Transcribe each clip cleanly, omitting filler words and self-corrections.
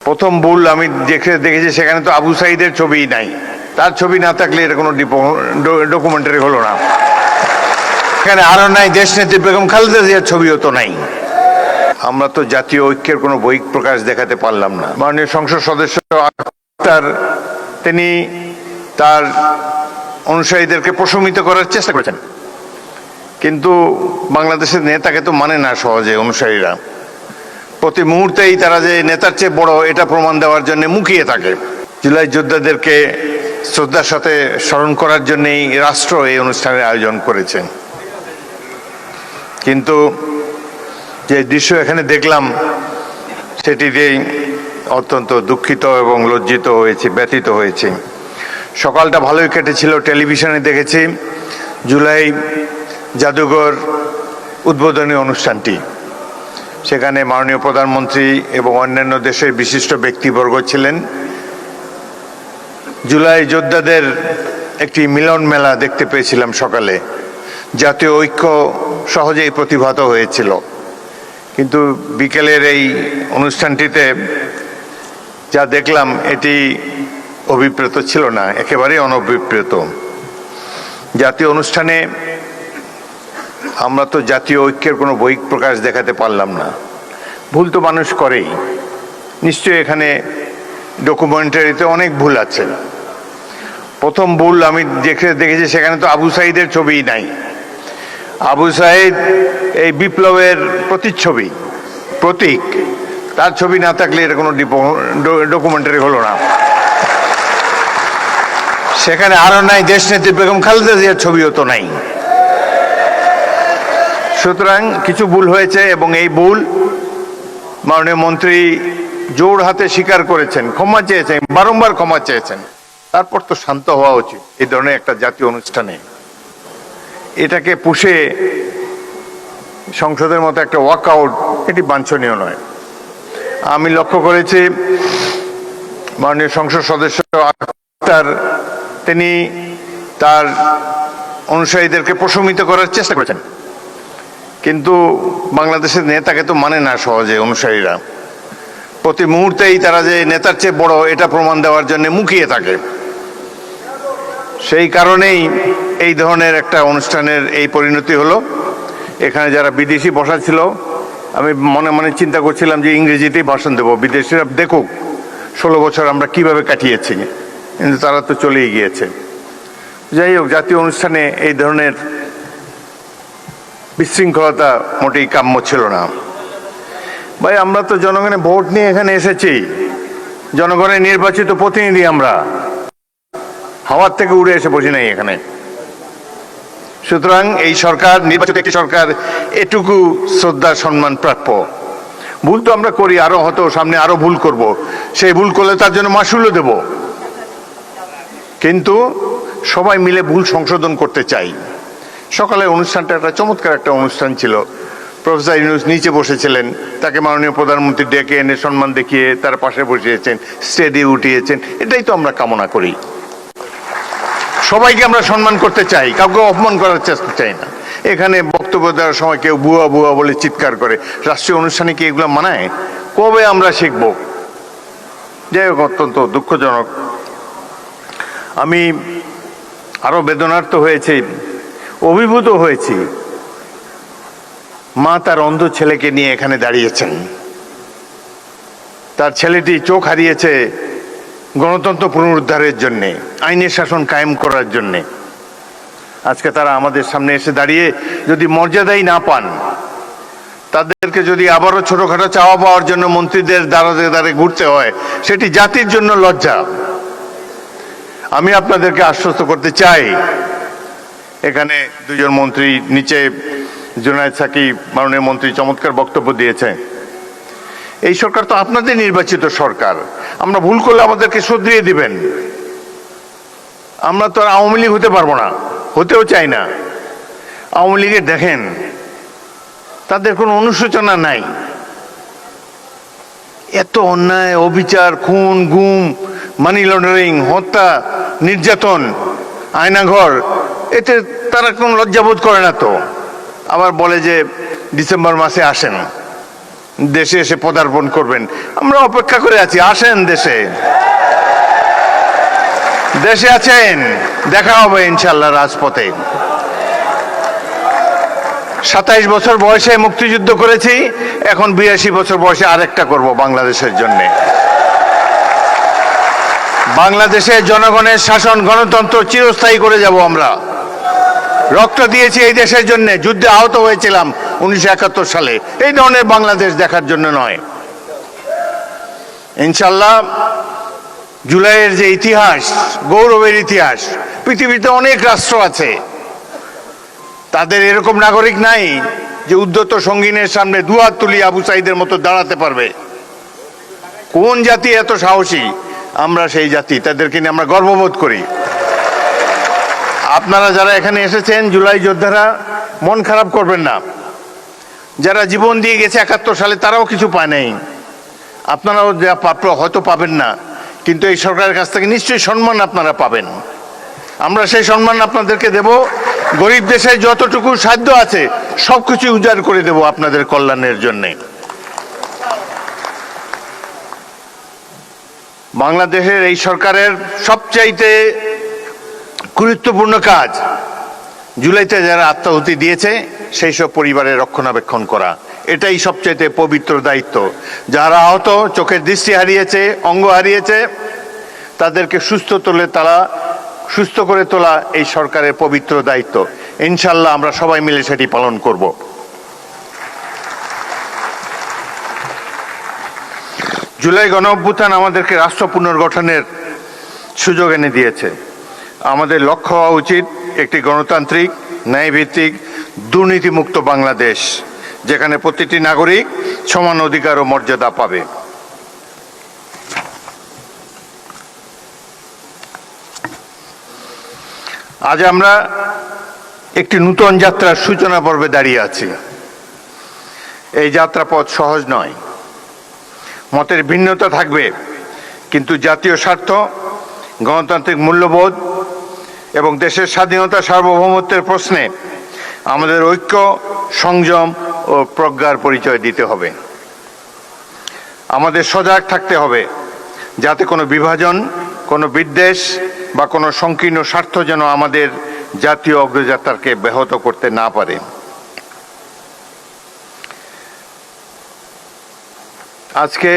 প্রথম ভুল আমি দেখেছি সেখানে তো আবু সাইদের ছবিই নাই। তার ছবি না থাকলে এটা কোনো ডকুমেন্টারি হলো না। এখানে আরো নাই দেশনেত্রী বেগম খালেদা জিয়ার ছবিও তো নাই। আমরা তো জাতীয় ঐক্যের কোনো বহিঃ প্রকাশ দেখাতে পারলাম না। মাননীয় সংসদ সদস্য আক্তার তিনি তার অনুসারীদেরকে প্রশমিত করার চেষ্টা করেছেন, কিন্তু বাংলাদেশের নেতাকে তো মানে না সহজে অনুসারীরা। প্রতি মুহূর্তেই তারা যে নেতার চেয়ে বড় এটা প্রমাণ দেওয়ার জন্য মুখিয়ে থাকে। জুলাই যোদ্ধাদেরকে শ্রদ্ধার সাথে স্মরণ করার জন্যই রাষ্ট্র এই অনুষ্ঠানের আয়োজন করেছে, কিন্তু যে দৃশ্য এখানে দেখলাম সেটিতেই অত্যন্ত দুঃখিত এবং লজ্জিত হয়েছি, ব্যথিত হয়েছি। সকালটা ভালোই কেটেছিল, টেলিভিশনে দেখেছি জুলাই জাদুঘর উদ্বোধনী অনুষ্ঠানটি। সেখানে মাননীয় প্রধানমন্ত্রী এবং অন্যান্য দেশের বিশিষ্ট ব্যক্তিবর্গ ছিলেন। জুলাই যোদ্ধাদের একটি মিলন মেলা দেখতে পেয়েছিলাম সকালে। জাতীয় ঐক্য সহজেই প্রতিভাত হয়েছিল, কিন্তু বিকেলের এই অনুষ্ঠানটিতে যা দেখলাম এটি অভিপ্রেত ছিল না, একেবারেই অনভিপ্রেত। জাতীয় অনুষ্ঠানে আমরা তো জাতীয় ঐক্যের কোনো বহিঃ প্রকাশ দেখাতে পারলাম না। ভুল তো মানুষ করেই, নিশ্চয়ই এখানে ডকুমেন্টারিতে অনেক ভুল আছে। প্রথম ভুল আমি দেখেছি সেখানে তো আবু সাইদের ছবিই নাই। আবু সাইদ এই বিপ্লবের প্রতিচ্ছবি, প্রতীক। তার ছবি না থাকলে এটা কোনো ডকুমেন্টারি হলো না। সেখানে আরো নাই দেশনেত্রী বেগম খালেদা জিয়ার ছবিও তো নাই। সুতরাং কিছু ভুল হয়েছে এবং এই ভুল মাননীয় মন্ত্রী জোর হাতে স্বীকার করেছেন, ক্ষমা চেয়েছেন, বারংবার ক্ষমা চেয়েছেন। তারপর তো শান্ত হওয়া উচিত এই ধরনের একটা জাতীয় অনুষ্ঠানে। এটাকে পুষে সংসদের মতো একটা ওয়াকআউট, এটি বাঞ্ছনীয় নয়। আমি লক্ষ্য করেছি মাননীয় সংসদ সদস্য আক্তার তিনি তার অনুসারীদেরকে প্রশমিত করার চেষ্টা করেছেন, কিন্তু বাংলাদেশের নেতাকে তো মানে না সহজে অনুসারীরা। প্রতি মুহূর্তেই তারা যে নেতার চেয়ে বড় এটা প্রমাণ দেওয়ার জন্য মুখিয়ে থাকে। সেই কারণেই এই ধরনের একটা অনুষ্ঠানের এই পরিণতি হলো। এখানে যারা বিদেশি বসা ছিল, আমি মনে মনে চিন্তা করছিলাম যে ইংরেজিতেই ভাষণ দেবো, বিদেশিরা দেখুক 16 বছর আমরা কিভাবে কাটিয়েছি, কিন্তু তারা তো চলেই গিয়েছে। যাই হোক, জাতীয় অনুষ্ঠানে এই ধরনের বিশৃঙ্খলতা মোটেই কাম্য ছিল না। ভাই, আমরা তো জনগণের ভোট নিয়ে এখানে এসেছি, জনগণের নির্বাচিত প্রতিনিধি। আমরা হাওয়ার থেকে উড়ে এসে বসি নাই এখানে। সুতরাং এই সরকার, নির্বাচিত একটি সরকার, এটুকু শ্রদ্ধা সম্মান প্রাপ্য। ভুল তো আমরা করি, আরো হয়তো সামনে আরো ভুল করব, সেই ভুল করলে তার জন্য মাসুলও দেব, কিন্তু সবাই মিলে ভুল সংশোধন করতে চাই। সকালে অনুষ্ঠানটা একটা চমৎকার একটা অনুষ্ঠান ছিল। প্রফেসর ইউনূস নিচে বসেছিলেন, তাকে মাননীয় প্রধানমন্ত্রী ডেকে এনে সম্মান দেখিয়ে তার পাশে বসিয়েছেন, স্টেজে উঠিয়েছেন। এটাই তো আমরা কামনা করি। সবাইকে আমরা সম্মান করতে চাই, কাউকে অপমান করার চেষ্টা চাই না। এখানে বক্তব্য দেওয়ার সময় কেউ বুয়া বুয়া বলে চিৎকার করে, রাষ্ট্রীয় অনুষ্ঠানে কি এগুলো মানায়? কবে আমরা শিখব? যাই হোক, অত্যন্ত দুঃখজনক। আমি আরো বেদনার্থ হয়েছি, অভিভূত হয়েছি। মা তার অন্ধ ছেলেকে নিয়ে এখানে দাঁড়িয়েছেন। তার ছেলেটি চোখ হারিয়েছে গণতন্ত্র পুনরুদ্ধারের জন্যে, আইনের শাসন কায়েম করার জন্যে। আজকে তারা আমাদের সামনে এসে দাঁড়িয়ে যদি মর্যাদাই না পান, তাদেরকে যদি আবারও ছোটখাটো চাওয়া পাওয়ার জন্য মন্ত্রীদের দ্বারে দ্বারে ঘুরতে হয়, সেটি জাতির জন্য লজ্জা। আমি আপনাদেরকে আশ্বস্ত করতে চাই, এখানে দুজন মন্ত্রী, নিচে জুনায়েদ সাকিব মাননীয় মন্ত্রী চমৎকার বক্তব্য দিয়েছে। এই সরকার তো আপনাদের নির্বাচিত সরকার। আমরা ভুল করলে আমাদেরকে শুধরিয়ে দিবেন। আমরা তো আর আওয়ামী লীগ হতে পারবো না, হতেও চাই না। আওয়ামী লীগের দেখেন, তাদের কোনো অনুশোচনা নাই। এত অন্যায়, অবিচার, খুন, গুম, মানি লন্ডারিং, হত্যা, নির্যাতন, আয়নাঘর, এতে তারা কোনো লজ্জাবোধ করে না তো। আবার বলে যে ডিসেম্বর মাসে আসেন। দেশে এসে পদার্পণ করবেন। আমরা অপেক্ষা করে আছি, আসেন দেশে। দেশে আছেন, দেখা হবে ইনশাল্লাহ রাজপথে। 27 বছর বয়সে মুক্তিযুদ্ধ করেছি, এখন 82 বছর বয়সে আরেকটা করব বাংলাদেশের জন্যে। বাংলাদেশে জনগণের শাসন, গণতন্ত্র চিরস্থায়ী করে যাব আমরা। রক্ত দিয়েছি এই দেশের জন্য, যুদ্ধে আহত হয়েছিলাম 1971 সালে। এই ধরনের বাংলাদেশ দেখার জন্য নয়। ইনশাল্লাহ জুলাইয়ের যে ইতিহাস, গৌরবের ইতিহাস, পৃথিবীতে অনেক রাষ্ট্র আছে, তাদের এরকম নাগরিক নাই যে উদ্ধত সঙ্গীনের সামনে দুহাত তুলি আবু সাইদের মতো দাঁড়াতে পারবে। কোন জাতি এত সাহসী? আমরা সেই জাতি, তাদেরকে নিয়ে আমরা গর্ববোধ করি। আপনারা যারা এখানে এসেছেন, জুলাই যোদ্ধারা, মন খারাপ করবেন না। যারা জীবন দিয়ে গেছে 71 সালে, তারাও কিছু পায় নাই। আপনারাও যা প্রাপ্য হয়তো পাবেন না, কিন্তু এই সরকারের কাছ থেকে নিশ্চয়ই সম্মান আপনারা পাবেন। আমরা সেই সম্মান আপনাদেরকে দেব। গরিব দেশে যতটুকু সাধ্য আছে সবকিছু উজাড় করে দেব আপনাদের কল্যাণের জন্যে। বাংলাদেশের এই সরকারের সবচাইতে গুরুত্বপূর্ণ কাজ, জুলাইতে যারা আত্মাহুতি দিয়েছে সেই সব পরিবারের রক্ষণাবেক্ষণ করা, এটাই সবচাইতে পবিত্র দায়িত্ব। যারা আহত, চোখের দৃষ্টি হারিয়েছে, অঙ্গ হারিয়েছে, তাদেরকে সুস্থ করে তোলা এই সরকারের পবিত্র দায়িত্ব। ইনশাল্লাহ আমরা সবাই মিলে সেটি পালন করব। জুলাই গণঅভ্যুত্থান আমাদেরকে রাষ্ট্র পুনর্গঠনের সুযোগ এনে দিয়েছে। আমাদের লক্ষ্য হওয়া উচিত একটি গণতান্ত্রিক, ন্যায়ভিত্তিক, দুর্নীতিমুক্ত বাংলাদেশ, যেখানে প্রতিটি নাগরিক সমান অধিকার ও মর্যাদা পাবে। আজ আমরা একটি নূতন যাত্রার সূচনা পর্বে দাঁড়িয়ে আছি। এই যাত্রাপথ সহজ নয়, মতের ভিন্নতা থাকবে, কিন্তু জাতীয় স্বার্থ, গণতান্ত্রিক মূল্যবোধ এবং দেশের স্বাধীনতা, সার্বভৌমত্বের প্রশ্নে আমাদের ঐক্য, সংযম ও প্রজ্ঞার পরিচয় দিতে হবে। আমাদের সজাগ থাকতে হবে যাতে কোনো বিভাজন, কোনো বিদ্বেষ বা কোনো সংকীর্ণ স্বার্থ যেন আমাদের জাতীয় অগ্রযাত্রাকে ব্যাহত করতে না পারে। আজকে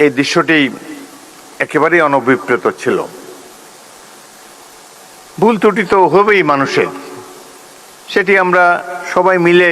এই দৃশ্যটি একেবারেই অনভিপ্রেত ছিল। ভুল ত্রুটি তো হবেই মানুষের, সেটি আমরা সবাই মিলে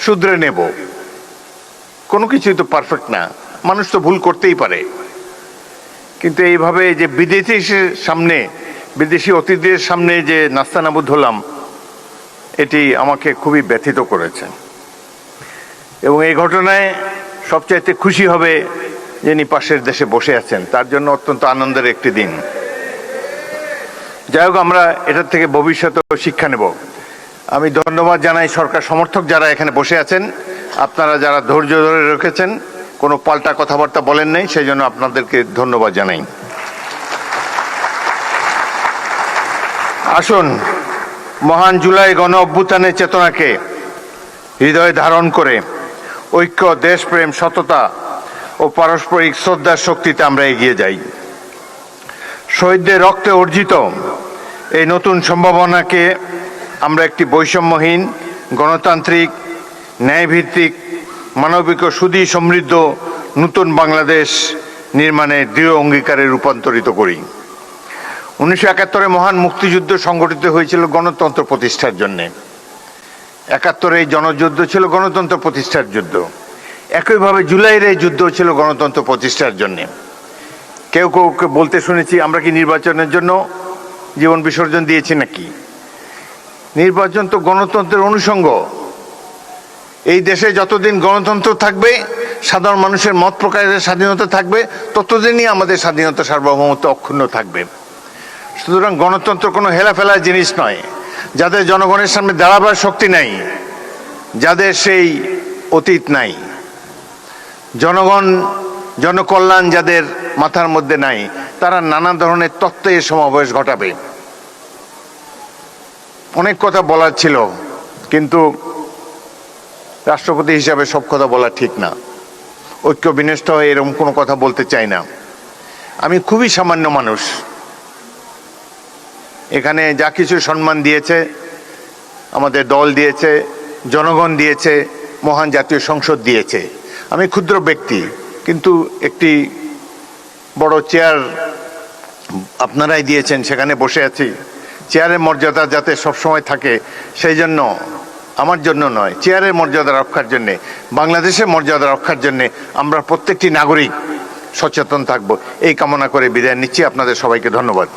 শুধরে নেব। কোনো কিছুই তো পারফেক্ট না, মানুষ তো ভুল করতেই পারে। কিন্তু এইভাবে যে বিদেশি অতিথিদের সামনে যে নাস্তানাবুদ হলাম, এটি আমাকে খুবই ব্যথিত করেছে। এবং এই ঘটনায় সবচাইতে খুশি হবে যিনি পাশের দেশে বসে আছেন, তার জন্য অত্যন্ত আনন্দের একটি দিন। যাই হোক, আমরা এটার থেকে ভবিষ্যতে শিক্ষা নেব। আমি ধন্যবাদ জানাই সরকার সমর্থক যারা এখানে বসে আছেন, আপনারা যারা ধৈর্য ধরে রেখেছেন, কোনো পাল্টা কথাবার্তা বলেন নাই, সেই জন্য আপনাদেরকে ধন্যবাদ জানাই। আসুন মহান জুলাই গণ অভ্যুত্থানের চেতনাকে হৃদয়ে ধারণ করে ঐক্য, দেশপ্রেম, সততা ও পারস্পরিক শ্রদ্ধার শক্তিতে আমরা এগিয়ে যাই। শহীদদের রক্তে অর্জিত এই নতুন সম্ভাবনাকে আমরা একটি বৈষম্যহীন, গণতান্ত্রিক, ন্যায়ভিত্তিক, মানবিক ও সুধী সমৃদ্ধ নতুন বাংলাদেশ নির্মাণে দৃঢ় অঙ্গীকারে রূপান্তরিত করি। 1971 মহান মুক্তিযুদ্ধ সংগঠিত হয়েছিল গণতন্ত্র প্রতিষ্ঠার জন্যে। 71 এই জনযুদ্ধ ছিল গণতন্ত্র প্রতিষ্ঠার যুদ্ধ। একইভাবে জুলাইয়ের এই যুদ্ধ ছিল গণতন্ত্র প্রতিষ্ঠার জন্যে। কেউ কেউ বলতে শুনেছি, আমরা কি নির্বাচনের জন্য জীবন বিসর্জন দিয়েছি নাকি? নির্বাচন তো গণতন্ত্রের অনুষঙ্গ। এই দেশে যতদিন গণতন্ত্র থাকবে, সাধারণ মানুষের মত প্রকাশের স্বাধীনতা থাকবে, ততদিনই আমাদের স্বাধীনতা, সার্বভৌমত্ব অক্ষুণ্ণ থাকবে। সুতরাং গণতন্ত্র কোনো হেলাফেলার জিনিস নয়। যাদের জনগণের সামনে দাঁড়াবার শক্তি নাই, যাদের সেই অতীত নাই, জনকল্যাণ যাদের মাথার মধ্যে নাই, তারা নানা ধরনের তত্ত্বের সমাবেশ ঘটাবে। অনেক কথা বলার ছিল, কিন্তু রাষ্ট্রপতি হিসাবে সব কথা বলা ঠিক না, ঐক্য বিনষ্ট হয়ে এরকম কোনো কথা বলতে চাই না। আমি খুবই সামান্য মানুষ, এখানে যা কিছু সম্মান দিয়েছে আমাদের দল দিয়েছে, জনগণ দিয়েছে, মহান জাতীয় সংসদ দিয়েছে। আমি ক্ষুদ্র ব্যক্তি, কিন্তু একটি বড় চেয়ার আপনারাই দিয়েছেন, সেখানে বসে আছি। চেয়ারের মর্যাদা যাতে সবসময় থাকে সেই জন্য, আমার জন্য নয়, চেয়ারের মর্যাদা রক্ষার জন্যে, বাংলাদেশের মর্যাদা রক্ষার জন্যে আমরা প্রত্যেকটি নাগরিক সচেতন থাকব, এই কামনা করে বিদায় নিচ্ছি। আপনাদের সবাইকে ধন্যবাদ।